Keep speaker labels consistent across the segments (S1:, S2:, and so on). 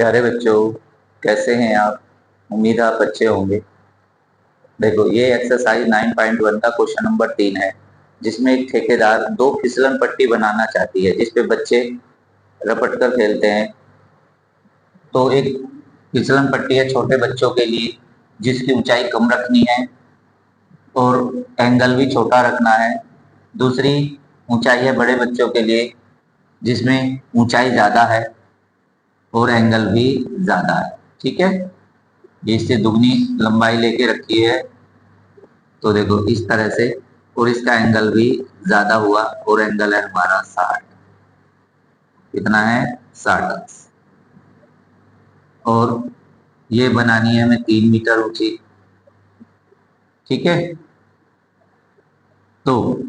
S1: प्यारे बच्चों, कैसे हैं आप? उम्मीद है आप अच्छे होंगे। देखो, ये एक्सरसाइज 9.1 का क्वेश्चन नंबर 3 है, जिसमें एक ठेकेदार दो फिसलन पट्टी बनाना चाहती है, जिसपे बच्चे रपट कर खेलते हैं। तो एक फिसलन पट्टी है छोटे बच्चों के लिए, जिसकी ऊंचाई कम रखनी है और एंगल भी छोटा रखना है। दूसरी ऊंचाई है बड़े बच्चों के लिए, जिसमें ऊंचाई ज्यादा है और एंगल भी ज्यादा है। ठीक है, इससे दुगनी लंबाई लेके रखी है। तो देखो इस तरह से, और इसका एंगल भी ज्यादा हुआ और एंगल है हमारा 60। कितना है? 60। और ये बनानी है हमें 3 मीटर ऊंची। ठीक है, तो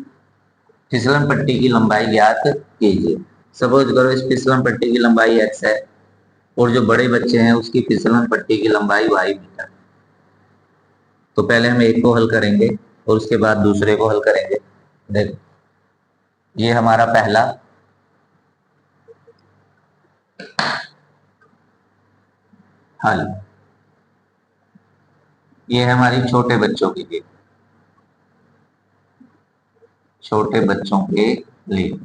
S1: फिसलन पट्टी की लंबाई ज्ञात कीजिए। सपोज करो इस फिसलन पट्टी की लंबाई x है और जो बड़े बच्चे हैं उसकी फिसलन पट्टी की लंबाई y मीटर। तो पहले हम एक को हल करेंगे और उसके बाद दूसरे को हल करेंगे। देखो, ये हमारा पहला हल, ये है हमारी छोटे बच्चों के लिए, छोटे बच्चों के लिए।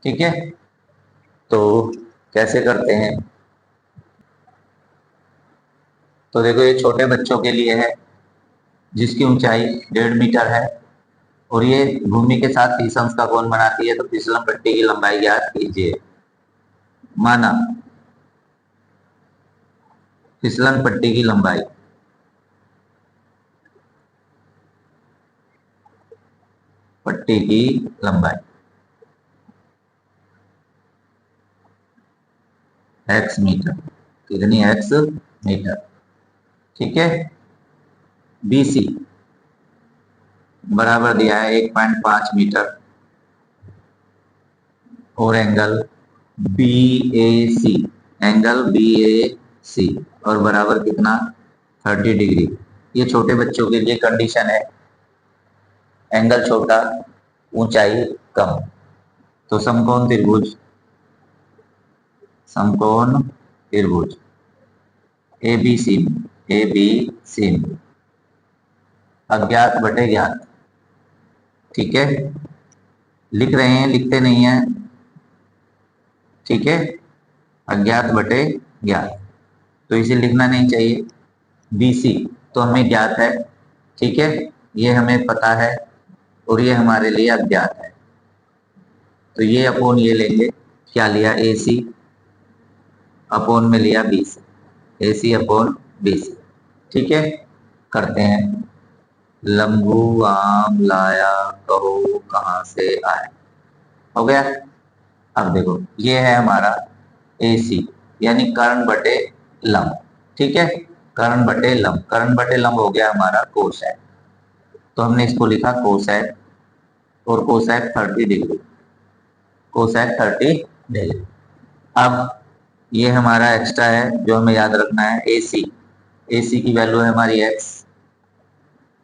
S1: ठीक है, तो कैसे करते हैं? तो देखो, ये छोटे बच्चों के लिए है, जिसकी ऊंचाई 1.5 मीटर है और ये भूमि के साथ 30 अंश का कोण बनाती है। तो फिसलन पट्टी की लंबाई ज्ञात कीजिए। माना फिसलन पट्टी की लंबाई पट्टी की लंबाई x मीटर। कितनी? x metre. ठीक है, BC बराबर दिया है 1.5 मीटर और एंगल BAC, एंगल BAC और बराबर कितना? 30 डिग्री। ये छोटे बच्चों के लिए कंडीशन है, एंगल छोटा, ऊंचाई कम। तो समकोण त्रिभुज, समकोण त्रिभुज ABC, ABC अज्ञात बटे ज्ञात। ठीक है, लिख रहे हैं, लिखते नहीं है। ठीक है, अज्ञात बटे ज्ञात, तो इसे लिखना नहीं चाहिए। BC तो हमें ज्ञात है। ठीक है, ये हमें पता है और ये हमारे लिए अज्ञात है। तो ये अपोन ये लेंगे, क्या लिया? AC अपोन में लिया BC, AC अपोन BC। ठीक है, करते हैं। लंबू आम लाया, कहो कहां से आए। हो गया। अब देखो, ये है हमारा AC, यानी कर्ण बटे लंब। ठीक है, कर्ण बटे लंब, कर्ण बटे लंब हो गया हमारा कोसैक। तो हमने इसको लिखा कोसैक, और कोसैक 30 डिग्री, कोसैक 30 डिग्री। अब ये हमारा एक्स्ट्रा है जो हमें याद रखना है, AC। AC की वैल्यू है हमारी x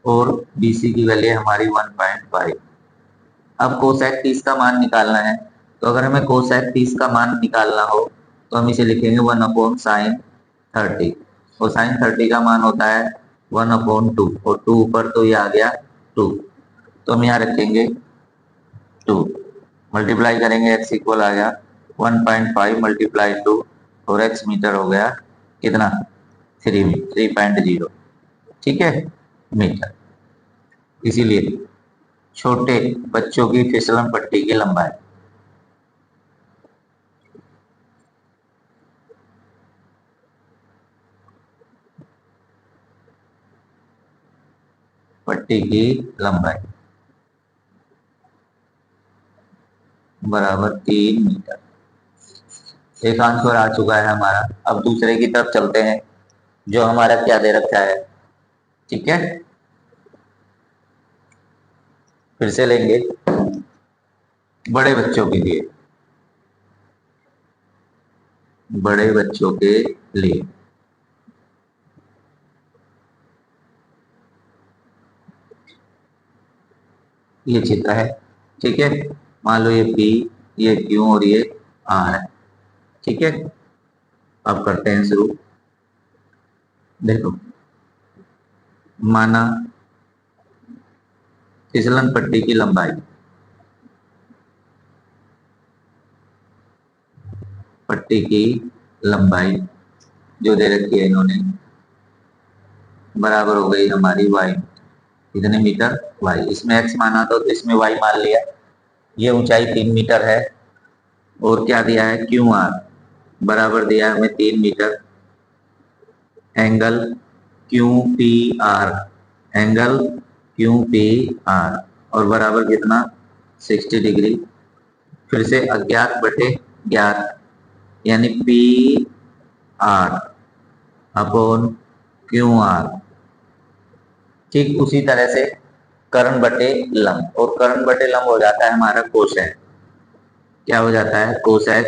S1: और BC की वैल्यू है हमारी 1.5। अब कोसैक 30 का मान निकालना है। तो अगर हमें कोसैक 30 का मान निकालना हो तो हम इसे लिखेंगे 1/sin30, और sin30 का मान होता है 1/2, और 2 ऊपर तो ये आ गया 2, तो हम यहाँ रखेंगे 2, मल्टीप्लाई करेंगे, x इक्वल आ गया 1.5 मल्टीप्लाई 2 और x मीटर हो गया कितना? 3.0। ठीक है, मीटर। इसीलिए छोटे बच्चों की फिसलन पट्टी की लंबाई, पट्टी की लंबाई बराबर 3 मीटर। एक आंसर आ चुका है हमारा। अब दूसरे की तरफ चलते हैं, जो हमारा क्या दे रखा है। ठीक है, फिर से लेंगे बड़े बच्चों के लिए, बड़े बच्चों के लिए। ये चित्र है। ठीक है, मान लो ये P, ये Q और ये R है। ठीक है, अब करते हैं शुरू। देखो, माना फिसलन पट्टी की लंबाई, पट्टी की लंबाई जो दे रखी है इन्होंने, बराबर हो गई हमारी y, कितने मीटर, y। इसमें x माना तो इसमें y मान लिया। ये ऊंचाई 3 मीटर है और क्या दिया है, क्यू आर बराबर दिया है हमें 3 metre. Angle Q P R, angle Q P R और बराबर कितना, 60 डिग्री। फिर से अज्ञात बटे ज्ञात, यानी P R upon Q R. ठीक उसी तरह से कर्ण बटे लंब, और कर्ण बटे लंब हो जाता है हमारा कोसेक। क्या हो जाता है, कोसेक,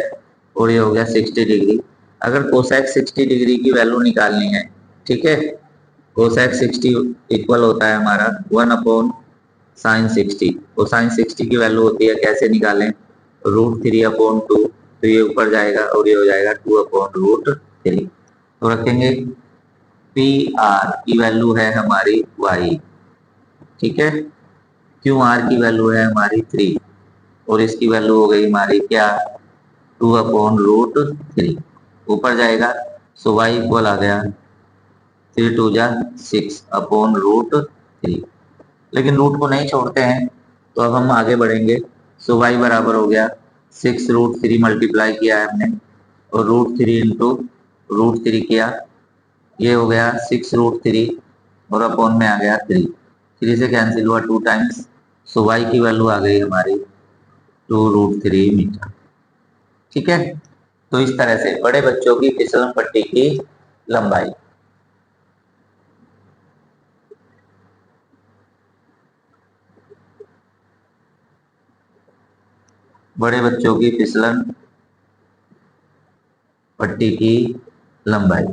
S1: और ये हो गया 60 डिग्री। अगर कोसेक 60 डिग्री की वैल्यू निकालनी है, ठीक है, कोसेक 60 इक्वल होता है हमारा 1 अपॉन साइन 60, और साइन 60 की वैल्यू होती है, कैसे निकालें, √3 अपॉन 2, तो ये ऊपर जाएगा और ये हो जाएगा 2 अपॉन √3। तो रखेंगे पी आर की वैल्यू है हमारी y, ठीक है, क्यू आर की वैल्यू है हमारी 3, और इसकी वैल्यू हो गई हमारी क्या, 2 अपॉन √3, ऊपर जाएगा। सो y इक्वल आ गया 3 2 जा 6 अपॉन √3। लेकिन रूट को नहीं छोड़ते हैं, तो अब हम आगे बढ़ेंगे। सो y बराबर हो गया 6√3 मल्टीप्लाई किया है हमने, और √3 इंटू √3 किया, ये हो गया 6√3 और अपॉन में आ गया 3, 3 से कैंसिल हुआ 2 टाइम्स। सो y की वैल्यू आ गई हमारी 2√3 मीटर। ठीक है, तो इस तरह से बड़े बच्चों की फिसलन पट्टी की लंबाई। बड़े बच्चों की फिसलन पट्टी की लंबाई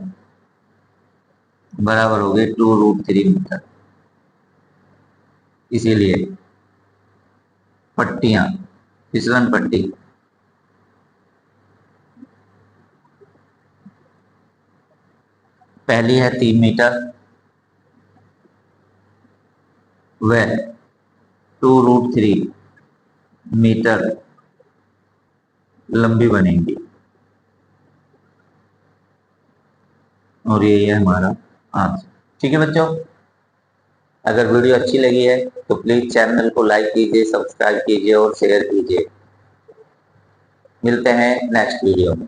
S1: बराबर हो गई 2√3 मीटर। इसीलिए पट्टियां, फिसलन पट्टी पहली है 3 मीटर, वह 2√3 मीटर लंबी बनेंगी, और ये है हमारा आंसर। ठीक है बच्चों, अगर वीडियो अच्छी लगी है तो प्लीज चैनल को लाइक कीजिए, सब्सक्राइब कीजिए और शेयर कीजिए। मिलते हैं नेक्स्ट वीडियो में।